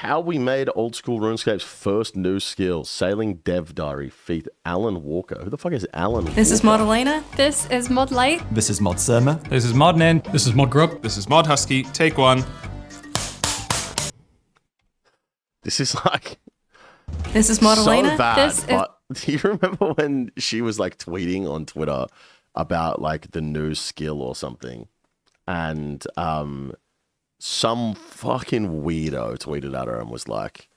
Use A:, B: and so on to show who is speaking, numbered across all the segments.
A: How we made old school RuneScape's first new skill, Sailing Dev Diary, feat Alan Walker. Who the fuck is Alan Walker?
B: This is Mod Elena.
C: This is Mod Light.
D: This is Mod Surma.
E: This is Mod Nin. This is Mod Grub.
F: This is Mod Husky. Take one.
A: This is like...
B: This is Mod Elena.
A: So bad,
C: This is-
A: but do you remember when she was like tweeting on Twitter about like the new skill or something? And some fucking weirdo tweeted at her and was like,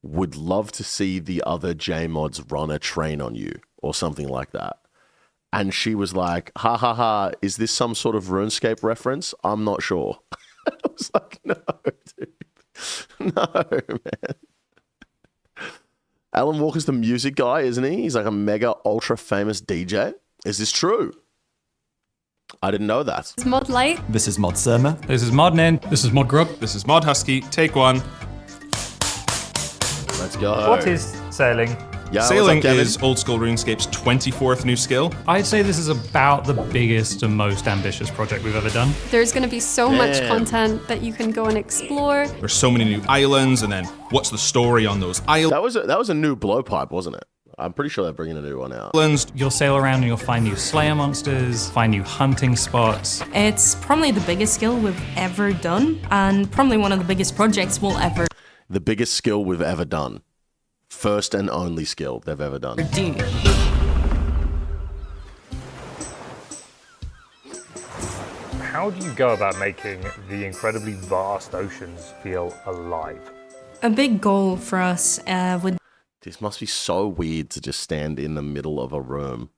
A: would love to see the other JMods run a train on you or something like that. And she was like, ha ha ha, is this some sort of RuneScape reference? I'm not sure. I was like, no, dude. No, man. Alan Walker's the music guy, isn't he? He's like a mega ultra famous DJ. Is this true? I didn't know that.
C: This is Mod Light.
D: This is Mod Surma.
E: This is Mod Nin. This is Mod Grub.
F: This is Mod Husky. Take one.
A: Let's go.
G: What is sailing?
A: Yeah,
F: Sailing
A: what's up, Kevin?
F: is old school RuneScape's 24th new skill.
E: I'd say this is about the biggest and most ambitious project we've ever done.
C: There's going to be so much
A: Damn.
C: content that you can go and explore.
F: There's so many new islands, and then what's the story on those islands?
A: That was a new blowpipe, wasn't it? I'm pretty sure they're bringing a new one out.
E: You'll sail around and you'll find new Slayer monsters, find new hunting spots.
B: It's probably the biggest skill we've ever done, and probably one of the biggest projects we'll ever
A: The biggest skill we've ever done. First and only skill they've ever done.
B: do.
G: How do you go about making the incredibly vast oceans feel alive?
B: A big goal for us would
A: This must be so weird to just stand in the middle of a room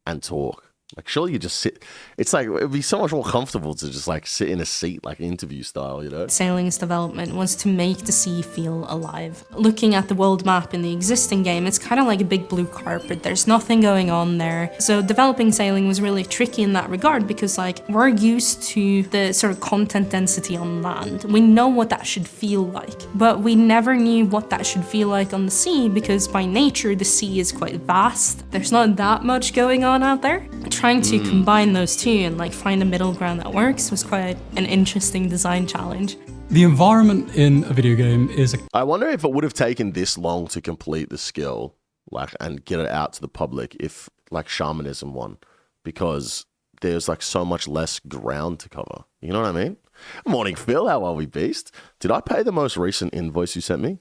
A: and talk. Like, surely you just sit. It's like, it'd be so much more comfortable to just like sit in a seat, like interview style, you know?
B: Sailing's development was to make the sea feel alive. Looking at the world map in the existing game, it's kind of like a big blue carpet. There's nothing going on there. So developing sailing was really tricky in that regard because like we're used to the sort of content density on land. We know what that should feel like, but we never knew what that should feel like on the sea because by nature the sea is quite vast. There's not that much going on out there. Trying to combine those two and like find a middle ground that works was quite an interesting design challenge.
H: The environment in a video game is
A: I wonder if it would have taken this long to complete the skill, like, and get it out to the public if like shamanism won, because there's like so much less ground to cover. You know what I mean? Morning, Phil. How are we, beast? Did I pay the most recent invoice you sent me?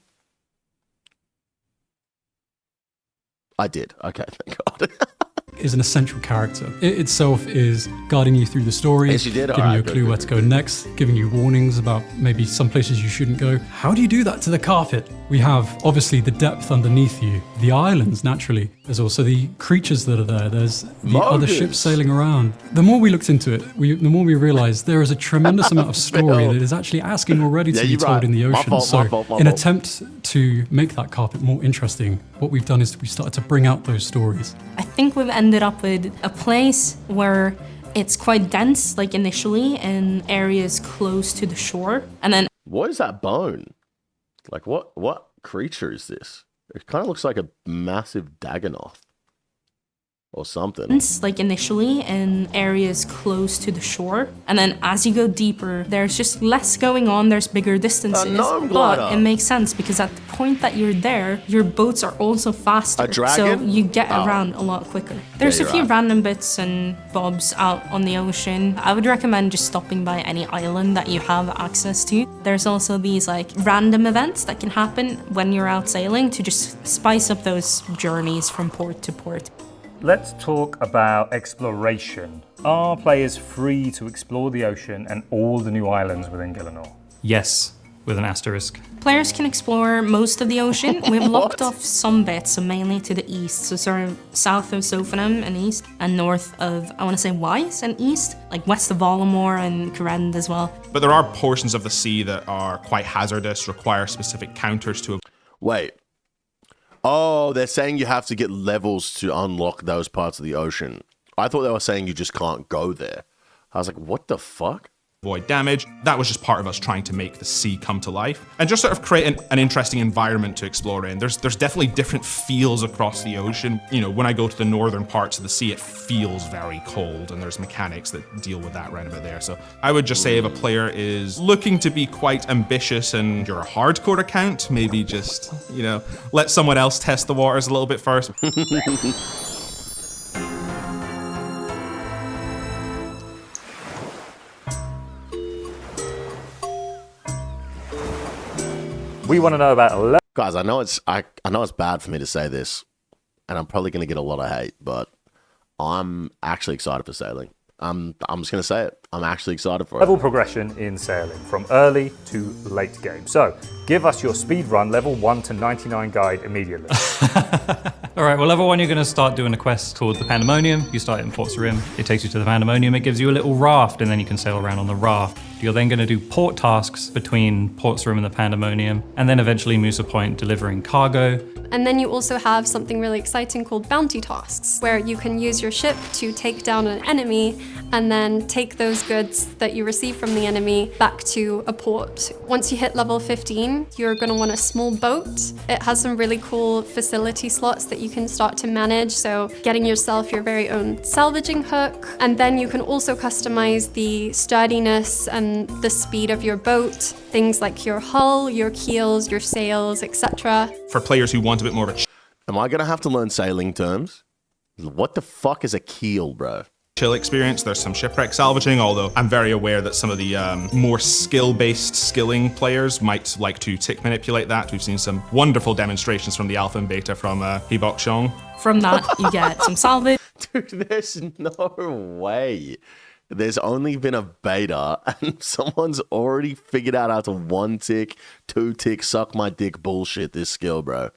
A: I did. Okay, thank God.
H: is an essential character. It itself is guiding you through the story,
A: Yes, you did.
H: giving
A: Alright,
H: you a
A: good,
H: clue
A: good,
H: where to go next, giving you warnings about maybe some places you shouldn't go. How do you do that to the carpet? We have obviously the depth underneath you, the islands naturally. There's also the creatures that are there. There's the other
A: Moguls.
H: ships sailing around. The more we looked into it, the more we realized there is a tremendous amount of story that is actually asking already to be
A: you're
H: told
A: right.
H: in the
A: My
H: ocean.
A: fault, my
H: So
A: fault, my
H: in
A: fault.
H: attempt to make that carpet more interesting, what we've done is we started to bring out those stories.
B: I think we've ended up with a place where it's quite dense, like initially, in areas close to the shore. And then
A: What is that bone? Like, what creature is this? It kind of looks like a massive Dagonoth or something.
B: it's like initially in areas close to the shore. And then as you go deeper, there's just less going on, there's bigger distances.
A: gnome
B: But
A: glider.
B: it makes sense because at the point that you're there, your boats are also faster.
A: A dragon?
B: So you get
A: Oh.
B: around a lot quicker. There's a
A: you're
B: few
A: right.
B: random bits and bobs out on the ocean. I would recommend just stopping by any island that you have access to. There's also these like random events that can happen when you're out sailing to just spice up those journeys from port to port.
G: Let's talk about exploration. Are players free to explore the ocean and all the new islands within Gielinor?
E: Yes, with an asterisk.
B: Players can explore most of the ocean. We've locked off some bits, so mainly to the east, so sort of south of Sophanum and east, and north of, I want to say, Weiss and east, like west of Volumor and Corend as well.
F: But there are portions of the sea that are quite hazardous, require specific counters to
A: Wait. Oh, they're saying you have to get levels to unlock those parts of the ocean. I thought they were saying you just can't go there. I was like, what the fuck?
F: avoid damage. That was just part of us trying to make the sea come to life and just sort of create an interesting environment to explore in. There's definitely different feels across the ocean. You know, when I go to the northern parts of the sea, it feels very cold, and there's mechanics that deal with that right about there. So I would just say if a player is looking to be quite ambitious and you're a hardcore account, maybe just, you know, let someone else test the waters a little bit first.
G: We want to know about
A: Guys, I know it's bad for me to say this, and I'm probably going to get a lot of hate, but I'm actually excited for sailing. I'm just going to say it. I'm actually excited for
G: level
A: it.
G: progression in sailing from early to late game. So give us your speed run level 1 to 99 guide immediately.
E: All right, well, level 1, you're going to start doing a quest called the Pandemonium. You start in Port Sarim. It takes you to the Pandemonium. It gives you a little raft, and then you can sail around on the raft. You're then going to do port tasks between Port Sarim and the Pandemonium, and then eventually Musa Point delivering cargo.
C: And then you also have something really exciting called bounty tasks, where you can use your ship to take down an enemy and then take those goods that you receive from the enemy back to a port. Once you hit level 15, you're going to want a small boat. It has some really cool facility slots that you can start to manage, so getting yourself your very own salvaging hook. And then you can also customize the sturdiness and the speed of your boat, things like your hull, your keels, your sails, etc.
F: For players who want a bit more of a
A: Am I going to have to learn sailing terms? What the fuck is a keel, bro?
F: chill experience, there's some shipwreck salvaging, although I'm very aware that some of the more skill-based skilling players might like to tick manipulate that. We've seen some wonderful demonstrations from the alpha and beta from Hibok Shong.
B: From that, you get some salvage.
A: Dude, there's no way. There's only been a beta and someone's already figured out how to 1 tick, 2 tick, suck my dick bullshit this skill, bro.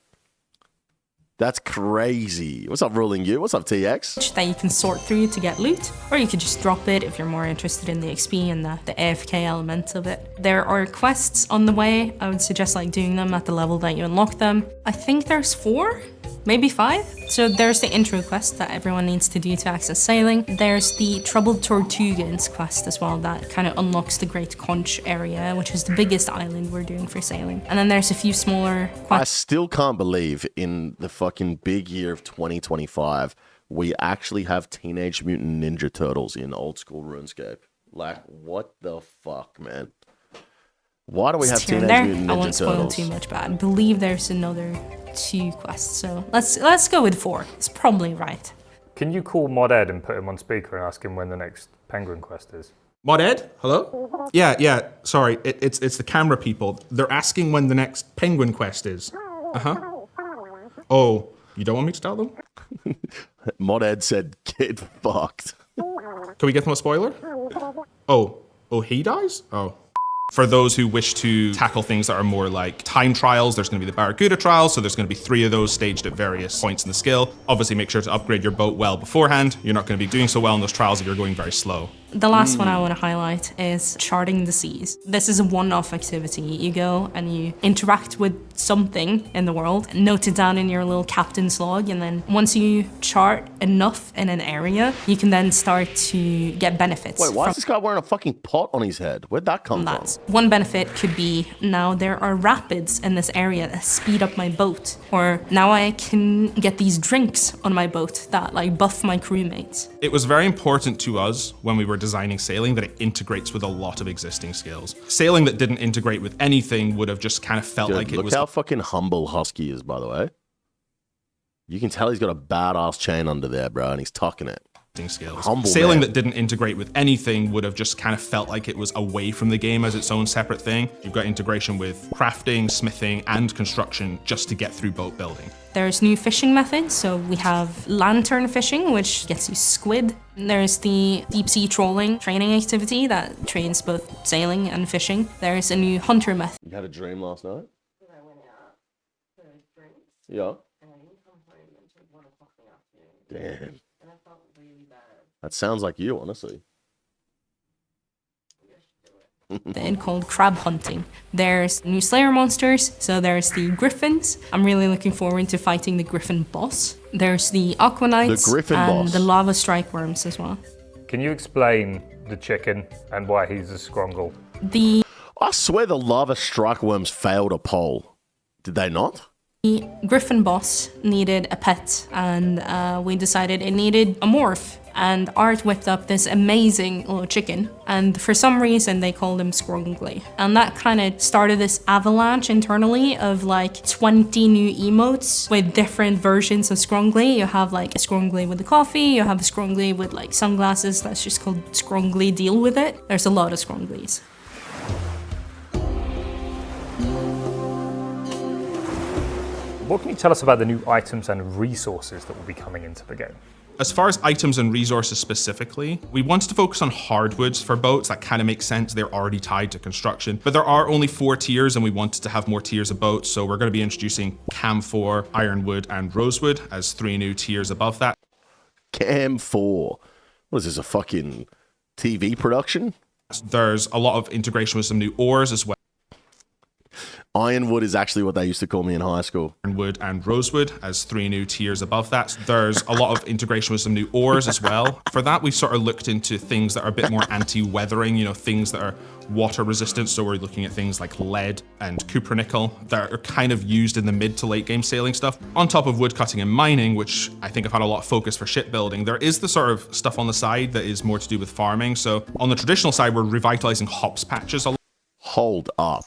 A: That's crazy. What's up, Rolling You? What's up, TX?
B: That you can sort through to get loot, or you could just drop it if you're more interested in the XP and the AFK element of it. There are quests on the way. I would suggest doing them at the level that you unlock them. I think there's 4, maybe 5. So there's the intro quest that everyone needs to do to access sailing. There's the Troubled Tortugas quest as well that kind of unlocks the Great Conch area, which is the biggest island we're doing for sailing. And then there's a few smaller quests.
A: I still can't believe in the fucking big year of 2025, we actually have Teenage Mutant Ninja Turtles in old school RuneScape. Like, what the fuck, man? Why do we have Teenage Mutant Ninja Turtles?
B: I won't spoil too much, but I believe there's another 2 quests. So let's go with 4. It's probably right.
G: Can you call Mod Ed and put him on speaker and ask him when the next Penguin quest is?
F: Mod Ed, hello? Yeah, sorry, it's the camera people. They're asking when the next Penguin quest is. Oh, you don't want me to tell them?
A: Mod Ed said, get fucked.
F: Can we get them a spoiler? Oh, he dies? Oh. For those who wish to tackle things that are more like time trials, there's going to be the Barracuda trials, so there's going to be 3 of those staged at various points in the skill. Obviously, make sure to upgrade your boat well beforehand. You're not going to be doing so well in those trials if you're going very slow.
B: The last one I want to highlight is charting the seas. This is a one-off activity. You go and you interact with something in the world, note it down in your little captain's log, and then once you chart enough in an area, you can then start to get benefits.
A: Wait, why is this guy wearing a fucking pot on his head? Where'd that come from?
B: One benefit could be, now there are rapids in this area that speed up my boat, or now I can get these drinks on my boat that buff my crewmates.
F: It was very important to us when we were designing sailing that it integrates with a lot of existing skills. Sailing that didn't integrate with anything would have just kind of felt like it was...
A: Look how fucking humble Husky is, by the way. You can tell he's got a badass chain under there, bro, and he's tucking it.
F: Skills.
A: Humble
F: Sailing
A: man.
F: that didn't integrate with anything would have just kind of felt like it was away from the game as its own separate thing. You've got integration with crafting, smithing, and construction just to get through boat building.
B: There's new fishing methods, so we have lantern fishing, which gets you squid. There's the deep sea trolling training activity that trains both sailing and fishing. There's a new hunter method.
A: You had a dream last night? I went out for drinks. Yeah. And I didn't come home until 1 o'clock in the afternoon. Damn. And I felt really bad. That sounds like you, honestly.
B: Then called crab hunting. There's new Slayer monsters, so there's the Griffins. I'm really looking forward to fighting the Griffin boss. There's the Aquanites
A: The Griffin
B: and
A: boss.
B: the Lava Strike Worms as well.
G: Can you explain the chicken and why he's a scrongle.
A: I swear the lava strike worms failed a poll. Did they not?
B: The griffin boss needed a pet, and we decided it needed a morph. And Art whipped up this amazing little chicken, and for some reason they called him Scrongly. And that kind of started this avalanche internally of like 20 new emotes with different versions of Scrongly. You have like a Scrongly with the coffee, you have a Scrongly with like sunglasses, that's just called Scrongly Deal With It. There's a lot of Scronglies.
G: What can you tell us about the new items and resources that will be coming into the game?
F: As far as items and resources specifically, we wanted to focus on hardwoods for boats. That kind of makes sense. They're already tied to construction. But there are only 4 tiers and we wanted to have more tiers of boats. So we're going to be introducing camphor, ironwood, and rosewood as 3 new tiers above that.
A: Camphor. What is this, a fucking TV production?
F: There's a lot of integration with some new ores as well.
A: Ironwood is actually what they used to call me in high school.
F: Ironwood and rosewood as 3 new tiers above that. There's a lot of integration with some new ores as well. For that, we sort of looked into things that are a bit more anti-weathering, you know, things that are water resistant. So we're looking at things like lead and cupronickel that are kind of used in the mid to late game sailing stuff. On top of woodcutting and mining, which I think have had a lot of focus for shipbuilding, there is the sort of stuff on the side that is more to do with farming. So on the traditional side, we're revitalizing hops patches a lot.
A: Hold up.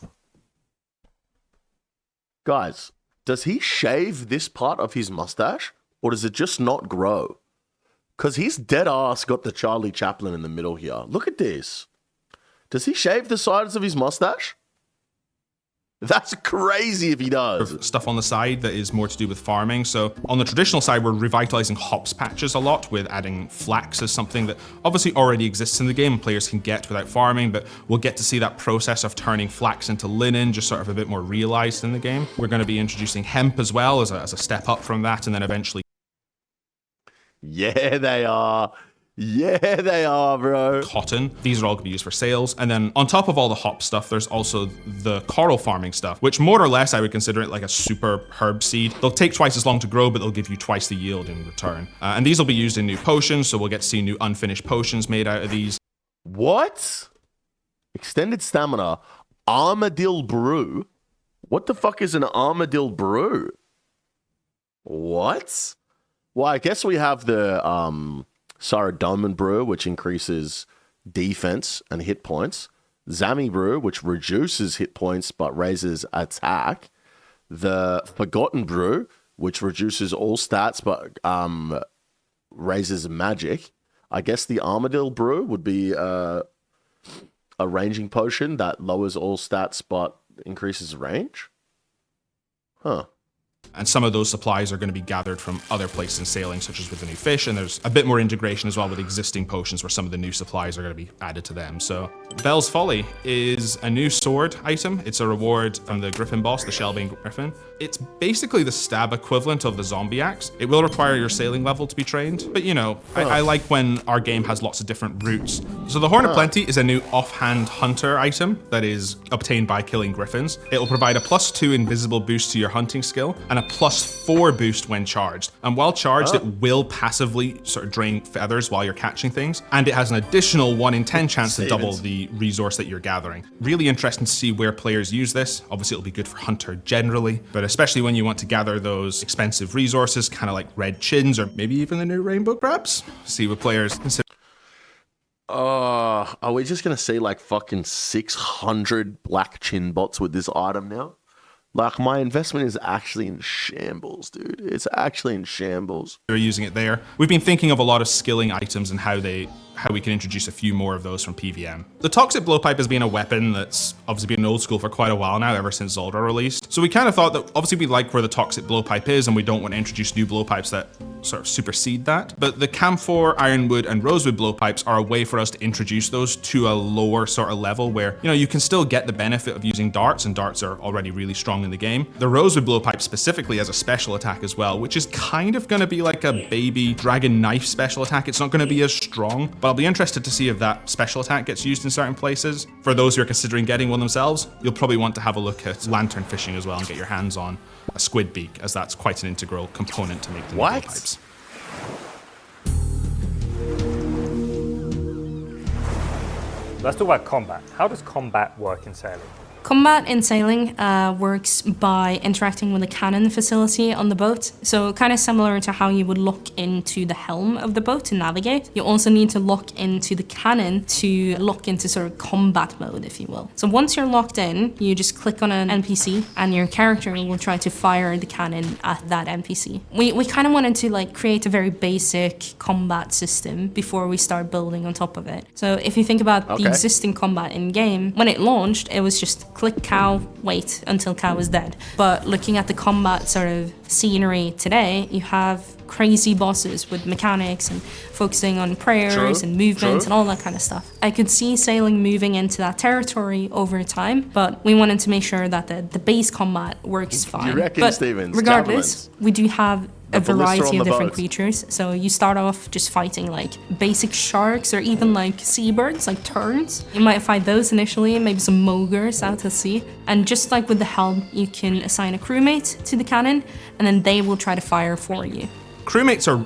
A: Guys, does he shave this part of his mustache? Or does it just not grow? Because he's dead ass got the Charlie Chaplin in the middle here. Look at this. Does he shave the sides of his mustache? That's crazy if he does.
F: Stuff on the side that is more to do with farming. So on the traditional side, we're revitalizing hops patches a lot with adding flax as something that obviously already exists in the game and players can get without farming, but we'll get to see that process of turning flax into linen just sort of a bit more realized in the game. We're going to be introducing hemp as well as a step up from that, and then eventually.
A: Yeah, they are. Yeah, they are, bro.
F: Cotton. These are all going to be used for sails. And then on top of all the hop stuff, there's also the coral farming stuff, which more or less I would consider it like a super herb seed. They'll take twice as long to grow, but they'll give you twice the yield in return. And these will be used in new potions, so we'll get to see new unfinished potions made out of these.
A: What? Extended stamina. Armadillo brew? What the fuck is an armadillo brew? What? Well, I guess we have the Saradomin brew, which increases defense and hit points. Zami brew, which reduces hit points but raises attack. The Forgotten brew, which reduces all stats but raises magic. I guess the Armadillo brew would be a ranging potion that lowers all stats but increases range. Huh.
F: And some of those supplies are going to be gathered from other places in sailing, such as with the new fish. And there's a bit more integration as well with existing potions where some of the new supplies are going to be added to them. So Belle's Folly is a new sword item. It's a reward from the Griffin boss, the Shellbane Griffin. It's basically the stab equivalent of the zombie axe. It will require your sailing level to be trained. But you know, I like when our game has lots of different routes. So the Horn of Plenty is a new offhand hunter item that is obtained by killing griffins. It will provide a +2 invisible boost to your hunting skill and a +4 boost when charged. And while charged, it will passively sort of drain feathers while you're catching things. And it has an additional 1 in 10 chance to double the resource that you're gathering. Really interesting to see where players use this. Obviously, it'll be good for hunter generally, but especially when you want to gather those expensive resources, kind of like red chins or maybe even the new rainbow crabs. See what players consider.
A: Are we just going to see like fucking 600 black chin bots with this item now? Like, my investment is actually in shambles, dude. It's actually in shambles.
F: They're using it there. We've been thinking of a lot of skilling items and how we can introduce a few more of those from PVM. The toxic blowpipe has been a weapon that's obviously been old school for quite a while now, ever since Zaldra released. So we kind of thought that obviously we like where the toxic blowpipe is and we don't want to introduce new blowpipes that sort of supersede that. But the camphor, ironwood, and rosewood blowpipes are a way for us to introduce those to a lower sort of level where, you know, you can still get the benefit of using darts, and darts are already really strong in the game. The rosewood blowpipe specifically has a special attack as well, which is kind of going to be like a baby dragon knife special attack. It's not going to be as strong, but I'll be interested to see if that special attack gets used in certain places. For those who are considering getting one themselves, you'll probably want to have a look at lantern fishing as well and get your hands on a squid beak, as that's quite an integral component to make the blowpipes.
G: Let's talk about combat. How does combat work in sailing?
B: Combat in sailing works by interacting with the cannon facility on the boat. So kind of similar to how you would lock into the helm of the boat to navigate. You also need to lock into the cannon to lock into sort of combat mode, if you will. So once you're locked in, you just click on an NPC and your character will try to fire the cannon at that NPC. We kind of wanted to like create a very basic combat system before we start building on top of it. So if you think about the existing combat in game, when it launched, it was just click cow, wait until cow is dead. But looking at the combat sort of scenery today, you have crazy bosses with mechanics and focusing on prayers and movements and all that kind of stuff. I could see sailing moving into that territory over time, but we wanted to make sure that the base combat works fine.
A: You reckon,
B: but
A: Stevens?
B: regardless, we do have a variety of different
A: boat.
B: creatures. So you start off just fighting like basic sharks or even like seabirds, like terns. You might fight those initially, maybe some mogres out at sea. And just like with the helm, you can assign a crewmate to the cannon and then they will try to fire for you.
F: Crewmates are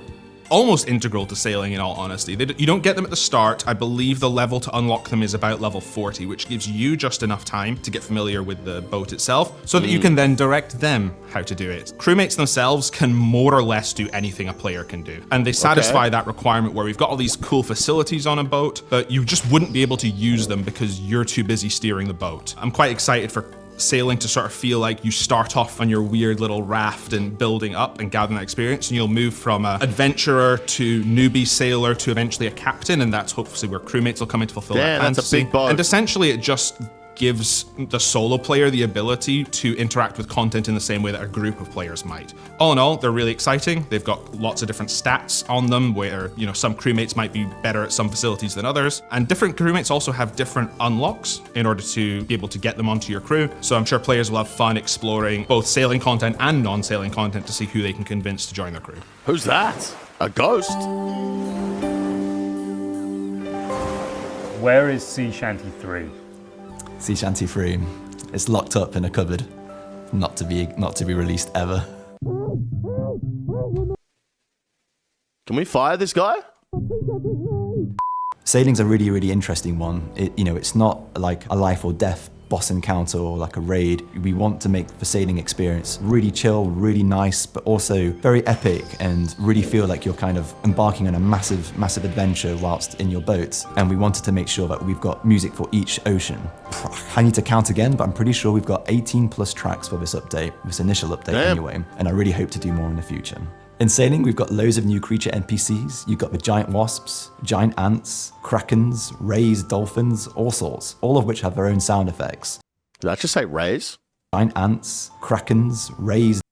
F: almost integral to sailing, in all honesty. You don't get them at the start. I believe the level to unlock them is about level 40, which gives you just enough time to get familiar with the boat itself so that you can then direct them how to do it. Crewmates themselves can more or less do anything a player can do. And they satisfy that requirement where we've got all these cool facilities on a boat, but you just wouldn't be able to use them because you're too busy steering the boat. I'm quite excited for sailing to sort of feel like you start off on your weird little raft and building up and gathering that experience, and you'll move from an adventurer to newbie sailor to eventually a captain, and that's hopefully where crewmates will come in to fulfill that fantasy.
A: That's a big boat.
F: And essentially it just gives the solo player the ability to interact with content in the same way that a group of players might. All in all, they're really exciting. They've got lots of different stats on them where, you know, some crewmates might be better at some facilities than others. And different crewmates also have different unlocks in order to be able to get them onto your crew. So I'm sure players will have fun exploring both sailing content and non-sailing content to see who they can convince to join their crew.
A: Who's that? A ghost?
G: Where is Sea Shanty 3?
D: Sea Shanty 3. It's locked up in a cupboard, not to be released ever.
A: Can we fire this guy?
D: Sailing's a really, really interesting one. It's not like a life or death boss encounter or like a raid. We want to make the sailing experience really chill, really nice, but also very epic and really feel like you're kind of embarking on a massive, massive adventure whilst in your boat. And we wanted to make sure that we've got music for each ocean. I need to count again, but I'm pretty sure we've got 18 plus tracks for this update, this initial update anyway, and I really hope to do more in the future. In sailing, we've got loads of new creature NPCs. You've got the giant wasps, giant ants, krakens, rays, dolphins, all sorts, all of which have their own sound effects.
A: Did I just say rays?
D: Giant ants, krakens, rays.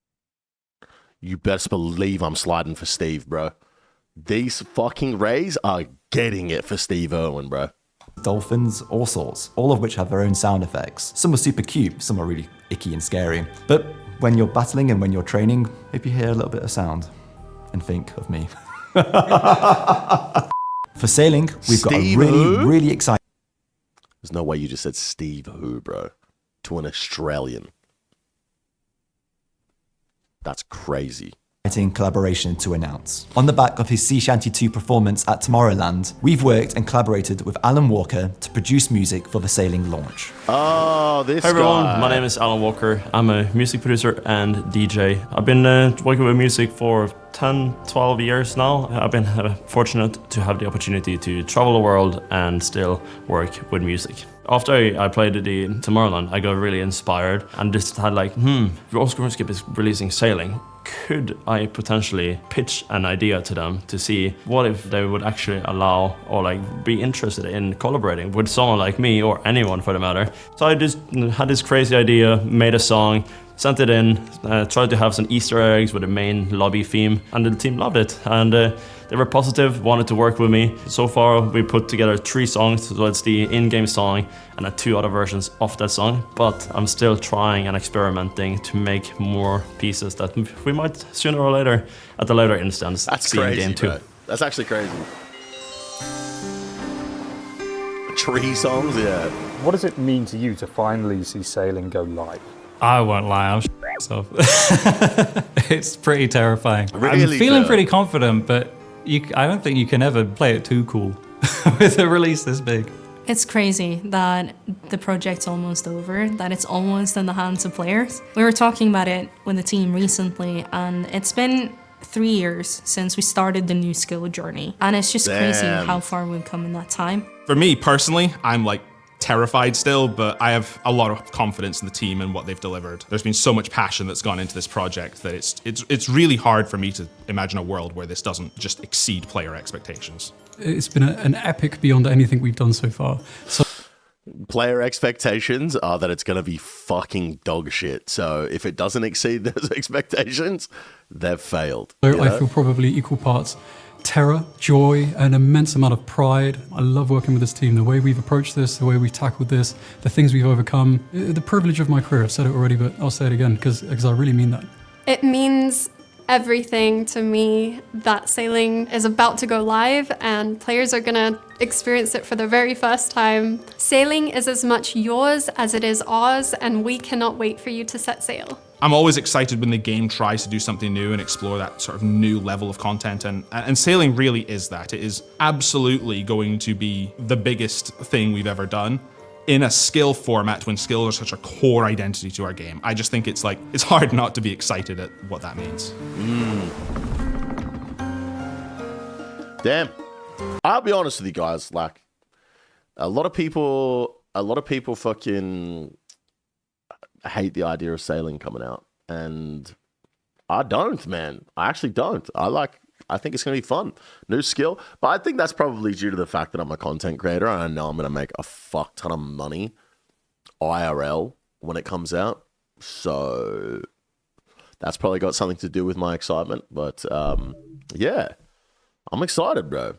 A: You best believe I'm sliding for Steve, bro. These fucking rays are getting it for Steve Irwin, bro.
D: Dolphins, all sorts, all of which have their own sound effects. Some are super cute, some are really icky and scary. But when you're battling and when you're training, maybe hear a little bit of sound and think of me. For sailing, we've got a really exciting...
A: There's no way you just said Steve who, bro, to an Australian. That's crazy.
D: Collaboration to announce. On the back of his Sea Shanty 2 performance at Tomorrowland, we've worked and collaborated with Alan Walker to produce music for the sailing launch.
A: Oh, this
I: Hi everyone,
A: guy.
I: my name is Alan Walker. I'm a music producer and DJ. I've been working with music for 10, 12 years now. I've been fortunate to have the opportunity to travel the world and still work with music. After I played the Tomorrowland, I got really inspired and just had like, OSRS is releasing sailing. Could I potentially pitch an idea to them to see what if they would actually allow or like be interested in collaborating with someone like me or anyone for the matter? So I just had this crazy idea, made a song, sent it in, tried to have some Easter eggs with the main lobby theme, and the team loved it. And they were positive, wanted to work with me. So far, we put together 3 songs, so it's the in-game song and 2 other versions of that song. But I'm still trying and experimenting to make more pieces that we might sooner or later, at a later instance, see in game 2.
A: Bro. That's actually crazy. 3 songs, yeah.
G: What does it mean to you to finally see sailing go live?
E: I won't lie, I'm myself. It's pretty terrifying.
A: Really,
E: I'm feeling
A: though?
E: pretty confident, but I don't think you can ever play it too cool with a release this big.
B: It's crazy that the project's almost over, that it's almost in the hands of players. We were talking about it with the team recently, and it's been 3 years since we started the new skill journey. And it's just crazy how far we've come in that time.
F: For me personally, I'm like terrified still, but I have a lot of confidence in the team and what they've delivered. There's been so much passion that's gone into this project that it's really hard for me to imagine a world where this doesn't just exceed player expectations.
H: It's been an epic beyond anything we've done so far. So
A: Player expectations are that it's going to be fucking dog shit. So if it doesn't exceed those expectations, they've failed.
H: I feel probably equal parts terror, joy, an immense amount of pride. I love working with this team, the way we've approached this, the way we've tackled this, the things we've overcome. The privilege of my career, I've said it already, but I'll say it again because I really mean that.
C: It means everything to me that sailing is about to go live and players are gonna experience it for the very first time. Sailing is as much yours as it is ours, and we cannot wait for you to set sail.
F: I'm always excited when the game tries to do something new and explore that sort of new level of content, and sailing really is that. It is absolutely going to be the biggest thing we've ever done in a skill format when skills are such a core identity to our game. I just think it's hard not to be excited at what that means.
A: Damn. I'll be honest with you guys, like a lot of people fucking hate the idea of sailing coming out, and I don't, man. I actually don't. I think it's going to be fun. New skill. But I think that's probably due to the fact that I'm a content creator and I know I'm going to make a fuck ton of money IRL when it comes out. So that's probably got something to do with my excitement. But yeah, I'm excited, bro.